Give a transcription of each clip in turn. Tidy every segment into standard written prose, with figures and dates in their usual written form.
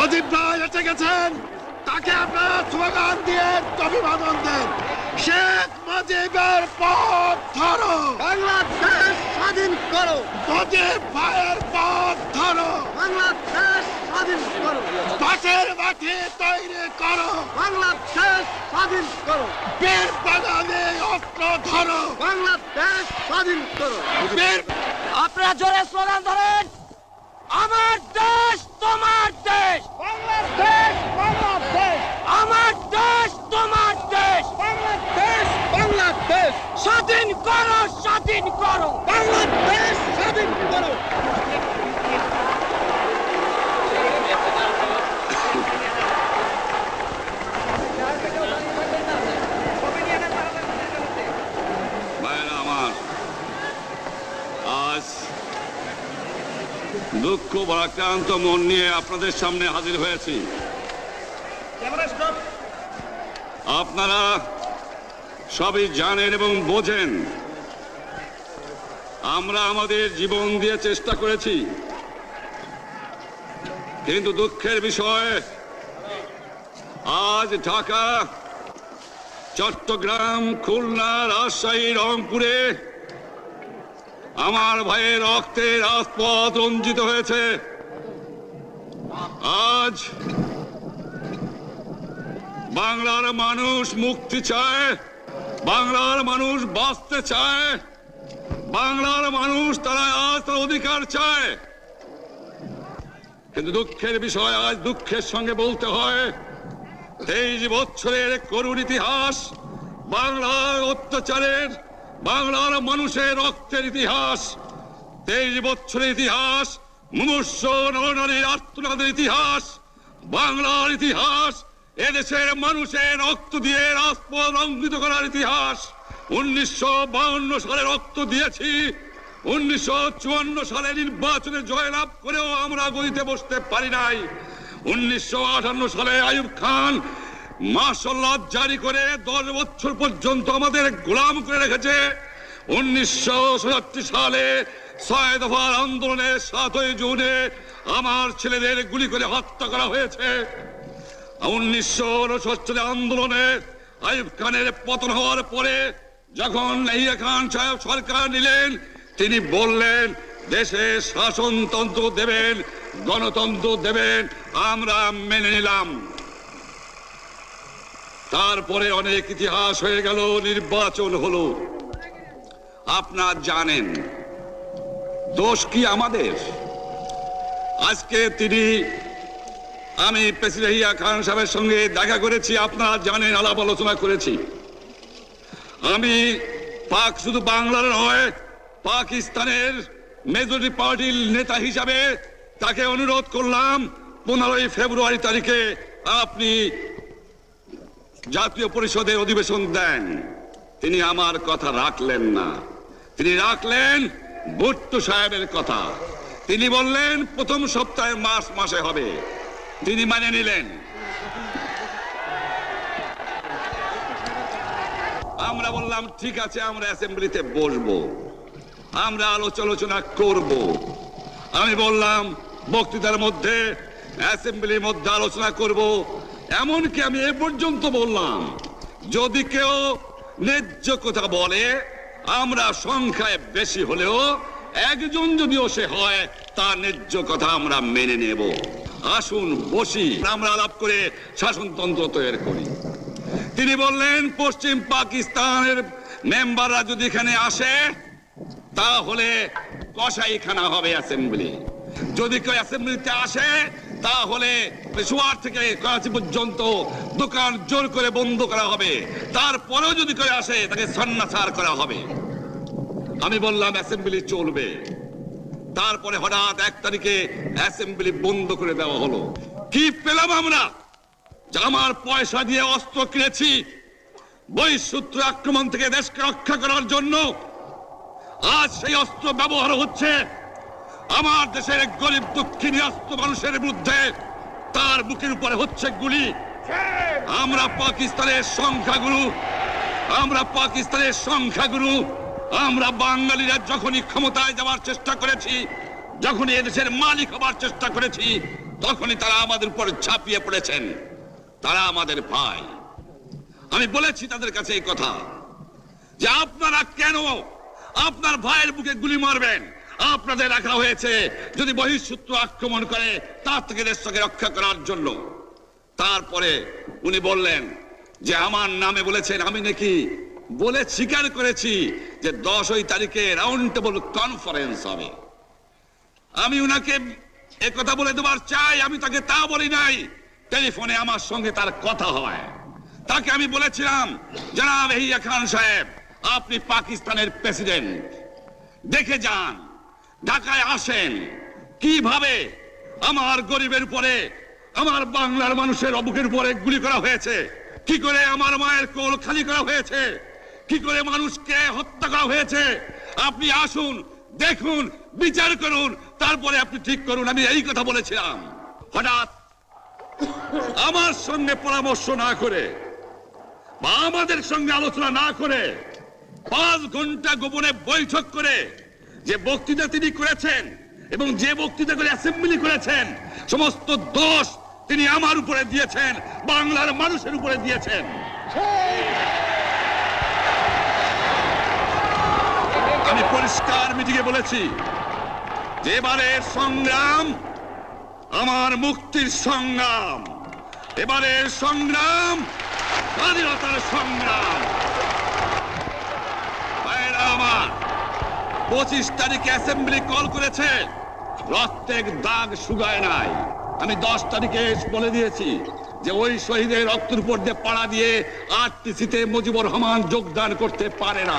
মুজিব ভাই এসে গেছেন, তাকে আপনারা স্লোগান দিয়ে অভিবাদন দেন। শেখ মুজিবের পথ ধরো, বাংলাদেশ স্বাধীন করো, মুজিব ভাইয়ের পথ ধরো, বাংলাদেশ স্বাধীন করো, পাশের মাঠে তৈরি করো, বাংলাদেশ স্বাধীন করো, বীর বাঙালি অস্ত্র ধরো, বাংলাদেশ স্বাধীন করো। বীর আপনারা জোরে স্লোগান ধরেন, আমার দেশ তোমার দেশ, বাংলাদেশ বাংলাদেশ, আমার দেশ তোমার দেশ, বাংলাদেশ বাংলাদেশ, স্বাধীন করো, স্বাধীন করো। বাংলাদেশ স্বাধীন করো। ভাইরা আমার, আজ দুঃখ ভারাক্রান্ত মন নিয়ে আপনাদের সামনে হাজির হয়েছি। আপনারা সবই জানেন এবং বোঝেন আমরা আমাদের জীবন দিয়ে চেষ্টা করেছি, কিন্তু দুঃখের বিষয় আজ ঢাকা, চট্টগ্রাম, খুলনা, রাজশাহী, রংপুরে আমার ভাইয়ের রক্তে রাজপথ রঞ্জিত হয়েছে। আজ বাংলার মানুষ মুক্তি চায়, বাংলার মানুষ বাঁচতে চায়, বাংলার মানুষ তারা আজ তার অধিকার চায়। কিন্তু দুঃখের বিষয়, আজ দুঃখের সঙ্গে বলতে হয় 23 বছরের করুণ ইতিহাস, বাংলার অত্যাচারের, বাংলার মানুষের রক্তের ইতিহাস, 23 বছরের ইতিহাস, মুমূর্ষ নরনারীর আর্তনাদের ইতিহাস, বাংলার ইতিহাস, এদেশের মানুষের রক্ত দিয়ে রাজপথ রঞ্জিত করার ইতিহাস। 1952 সালে রক্ত দিয়েছি, 1954 সালে নির্বাচনে জয়লাভ করেও আমরা গদিতে বসতে পারি নাই। 1958 সালে আইয়ুব খান মার্শাল ল জারি করে 10 বছর পর্যন্ত আমাদের গোলাম করে রেখেছে। 1967 সালে 6 দফার আন্দোলনে 7ই জুনে আমার ছেলেদের গুলি করে হত্যা করা হয়েছে। 1969 আন্দোলনে আইয়ুব খানের পতন হওয়ার পরে যখন ইয়াহিয়া খান সাহেব সরকার নিলেন, তিনি বললেন দেশে শাসনতন্ত্র দেবেন, গণতন্ত্র দেবেন, আমরা মেনে নিলাম। তারপরে অনেক ইতিহাস হয়ে গেল, নির্বাচন হলো। আপনারা জানেন দোষ কি আমাদের? আজকে আমি প্রেসিডেন্ট ইয়াহিয়া খান সাহেবের সঙ্গে দেখা করেছি, আপনারা জানেন, আলাপ আলোচনা করেছি। আমি শুধু বাংলার নয়, পাকিস্তানের মেজরিটি পার্টির নেতা হিসাবে তাকে অনুরোধ করলাম 15ই ফেব্রুয়ারি তারিখে আপনি জাতীয় পরিষদের অধিবেশন দেন। তিনি আমার কথা রাখলেন না, তিনি রাখলেন ভুট্টো সাহেবের কথা। তিনি বললেন প্রথম সপ্তাহে মার্চ মাসে হবে, তিনি মানে নিলেন। আমরা বললাম ঠিক আছে, আমরা অ্যাসেম্বলিতে বসবো, আমরা আলোচনা করব। আমি বললাম বক্তৃতার মধ্যে, অ্যাসেম্বলির মধ্যে আলোচনা করব। এমনকি আমি এ পর্যন্ত বললাম যদি কেউ ন্যায্য কথা বলে, আমরা সংখ্যায় বেশি হলেও একজন যদিও সে হয়, তার ন্যায্য কথা আমরা মেনে নেব। আসুন বসি, আমরা আলাপ করে শাসনতন্ত্র তৈরি করি। তিনি বললেন পশ্চিম পাকিস্তানের মেম্বাররা যদি এখানে আসে তাহলে কসাইখানা হবে অ্যাসেম্বলি। যদি কেউ অ্যাসেম্বলিতে আসে তাহলে পেশোয়ার থেকে করাচি পর্যন্ত দোকান জোর করে বন্ধ করা হবে, তারপরেও যদি কেউ আসে তাকে সন্ন্যাসার করা হবে। আমি বললাম অ্যাসেম্বলি চলবে। তারপরে হঠাৎ 1 তারিখে অ্যাসেম্বলি বন্ধ করে দেওয়া হলো। কি পেলাম আমরা? আমার পয়সা দিয়ে অস্ত্র কিনেছি বহিঃশত্রু আক্রমণ থেকে দেশকে রক্ষা করার জন্য। আজ সেই অস্ত্র ব্যবহার হচ্ছে আমার দেশের গরিব দুঃখিনী আস্ত মানুষের বিরুদ্ধে, তার বুকের উপরে হচ্ছে গুলি। আমরা পাকিস্তানের সংখ্যাগুরু, আমরা বাঙালিরা যখনই ক্ষমতায় যাওয়ার চেষ্টা করেছি, যখনই এদেশের মালিক হবার চেষ্টা করেছি, তখনই তারা আমাদের উপর ঝাঁপিয়ে পড়েছেন। তারা আমাদের ভাই। আমি বলেছি তাদের কাছে এই কথা যে আপনারা কেন আপনার ভাইয়ের বুকে গুলি মারবেন? আপনাদের রাখা হয়েছে যদি বহিঃশত্রু আক্রমণ করে তার থেকে দেশকে রক্ষা করার জন্য। তারপরে উনি বললেন যে আমার নামে বলেছেন, আমি নাকি বলে স্বীকার করেছি যে 10 তারিখে রাউন্ড টেবল কনফারেন্স হবে। আমি উনাকে একথা বলে দেবার চাই, আমি তাকে তা বলি নাই। টেলিফোনে আমার সঙ্গে তার কথা হয়। তাকে আমি বলেছিলাম, জনাব ইয়াহিয়া খান সাহেব, আপনি পাকিস্তানের প্রেসিডেন্ট, দেখে যান, ঢাকায় আসেন কিভাবে আমার গরিবের উপরে, আমার বাংলার মানুষের বুকের উপরে গুলি করা হয়েছে, কি করে আমার মায়ের কোল খালি করা হয়েছে, কি করে মানুষকে হত্যা করা হয়েছে। আপনি আসুন, দেখুন, বিচার করুন, তারপরে আপনি ঠিক করুন। আমি এই কথা বলেছিলাম। হঠাৎ আমার সঙ্গে পরামর্শ না করে বা আমাদের সঙ্গে আলোচনা না করে 5 ঘন্টা গোপনে বৈঠক করে যে বক্তৃতা তিনি করেছেন এবং যে বক্তৃতা করে অ্যাসেম্বলি করেছেন, সমস্ত দোষ তিনি আমার উপরে দিয়েছেন, বাংলার মানুষের উপরে দিয়েছেন। আমি পরিষ্কার মিটিংয়ে বলেছি যে এবারের সংগ্রাম আমার মুক্তির সংগ্রাম, এবারের সংগ্রাম স্বাধীনতার সংগ্রাম। আমার 25 তারিখে অ্যাসেম্বলি কল করেছে, রক্তের দাগ শুকায় নাই। আমি 10 তারিখে বলে দিয়েছি যে ওই শহীদের রক্তের উপর দিয়ে পাড়া দিয়ে আরটিসিতে মুজিবুর রহমান যোগদান করতে পারে না।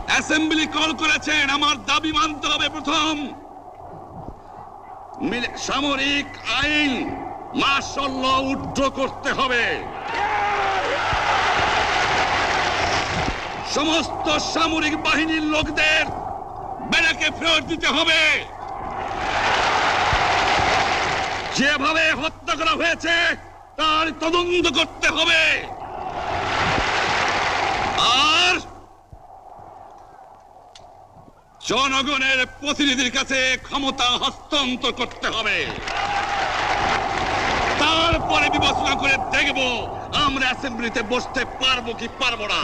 অ্যাসেম্বলি কল করেছেন, আমার দাবি মানতে হবে। প্রথম, সামরিক আইন মার্শাল ল উইথড্র করতে হবে। সমস্ত সামরিক বাহিনীর লোকদের ব্যারাকে ফেরত দিতে হবে। যেভাবে হত্যা করা হয়েছে তার তদন্ত করতে হবে। আর জনগণের প্রতিনিধির কাছে ক্ষমতা হস্তান্তর করতে হবে। তারপরে বিবেচনা করে দেখব আমরা অ্যাসেম্বলিতে বসতে পারবো কি পারবো না।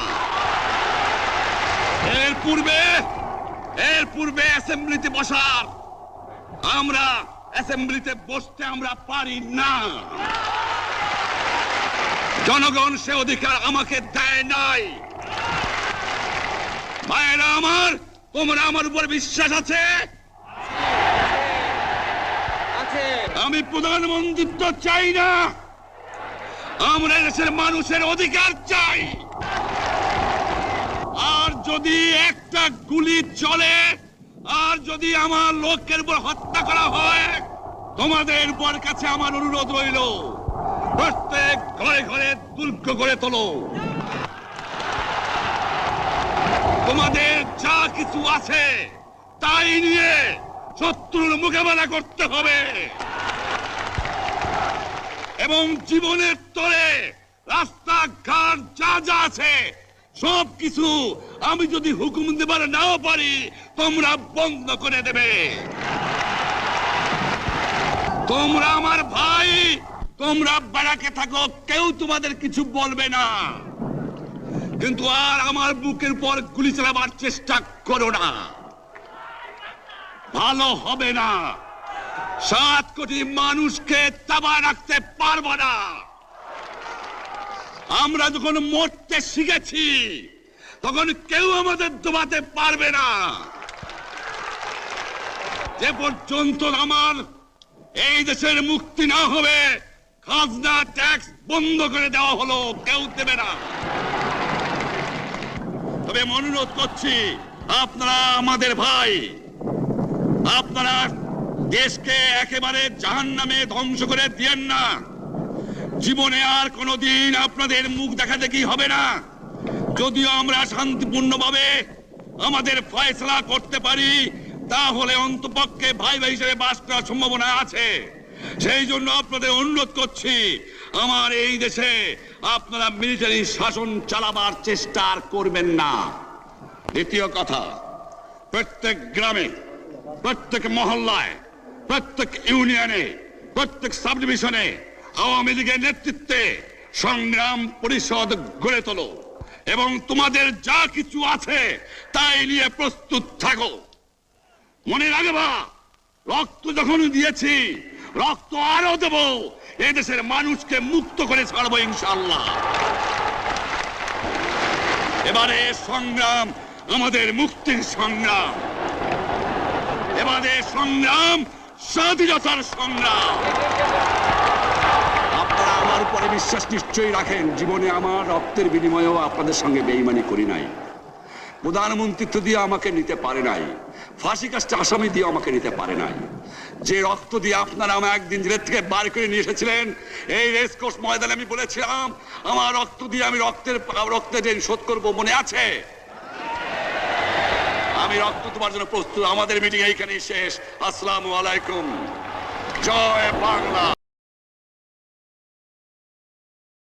এর পূর্বে অ্যাসেম্বলিতে বসার আমরা অ্যাসেম্বলিতে বসতে আমরা পারি না। জনগণ সে অধিকার আমাকে দেয় নাই। ভাইয়েরা আমার, তোমরা আমার উপর বিশ্বাস আছে? আমি প্রধানমন্ত্রিত্ব চাই না, আমরা দেশের মানুষের অধিকার চাই। আর যদি একটা গুলি চলে, আর যদি আমার লোকের উপর হত্যা করা হয়, তোমাদের উপর কাছে আমার অনুরোধ রইল, প্রত্যেক ঘরে ঘরে দুর্গ করে তোলো। তোমাদের যা কিছু আছে তাই নিয়ে শত্রুর মোকাবেলা করতে হবে এবং জীবনের তরে রাস্তাঘাট যা যা আছে সব কিছু আমি যদি হুকুম দেবার নাও পারি, তোমরা বন্ধ করে দেবে। তোমরা আমার ভাই, তোমরা বাড়াকে থাকো, কেউ তোমাদের কিছু বলবে না। কিন্তু আর আমার বুকের পর গুলি চালাবার চেষ্টা করো না, ভালো হবে না। 7 কোটি মানুষকে তাবা রাখতে পারবো না। আমরা যখন মরতে শিখেছি তখন কেউ আমাদের দবাতে পারবে না। যে পর্যন্ত আমার এই দেশের মুক্তি না হবে, খাজনা ট্যাক্স বন্ধ করে দেওয়া হলো, কেউ দেবে না। তবে আমি অনুরোধ করছি, আপনারা আমাদের ভাই, আপনারা দেশকে একেবারে জাহান্নামে ধ্বংস করে দিয়েন না। জীবনে আর কোনোদিন আপনাদের মুখ দেখা দেখি হবে না। যদিও আমরা শান্তিপূর্ণভাবে আমাদের ফয়সালা করতে পারি, তাহলে অন্তপক্ষে ভাই ভাই হিসেবে বাস করার সম্ভাবনা আছে। সেই জন্য আপনাদের অনুরোধ করছি, আমার এই দেশে আপনারা মিলিটারি শাসন চালাবার চেষ্টা আর করবেন না। দ্বিতীয় কথা, প্রত্যেক গ্রামে, প্রত্যেক মহল্লায় প্রত্যেক ইউনিয়নে, প্রত্যেক সাব ডিভিশনে আওয়ামী লীগের নেতৃত্বে সংগ্রাম পরিষদ গড়ে তোলো এবং তোমাদের যা কিছু আছে তাই নিয়ে প্রস্তুত থাকো। মনে রাখবা, রক্ত যখন দিয়েছি, রক্ত আরো দেব, এই দেশের মানুষকে মুক্ত করে ছাড়বো ইনশাআল্লাহ। এবারে সংগ্রাম আমাদের মুক্তির সংগ্রাম, এবারে সংগ্রাম স্বাধীনতার সংগ্রাম। আপনারা আমার উপরে বিশ্বাস নিশ্চয়ই রাখেন। জীবনে আমার রক্তের বিনিময়েও আপনাদের সঙ্গে বেঈমানি করি নাই। প্রধানমন্ত্রিত্ব দিয়ে আমাকে নিতে পারে নাই, ফাঁসি কাস্টে আসামি দিয়ে আমাকে নিতে পারে নাই। যে রক্ত দিয়ে আপনারা আমাকে একদিন জেলের থেকে বার করে নিয়ে এসেছিলেন, এই রেসকোর্স ময়দানে আমি বলেছিলাম আমার রক্ত দিয়ে আমি রক্তের ঋণ শোধ করবো, মনে আছে? আমি রক্ত তোমার জন্য প্রস্তুত। আমাদের মিটিং এইখানেই শেষ। আসসালামু আলাইকুম। জয়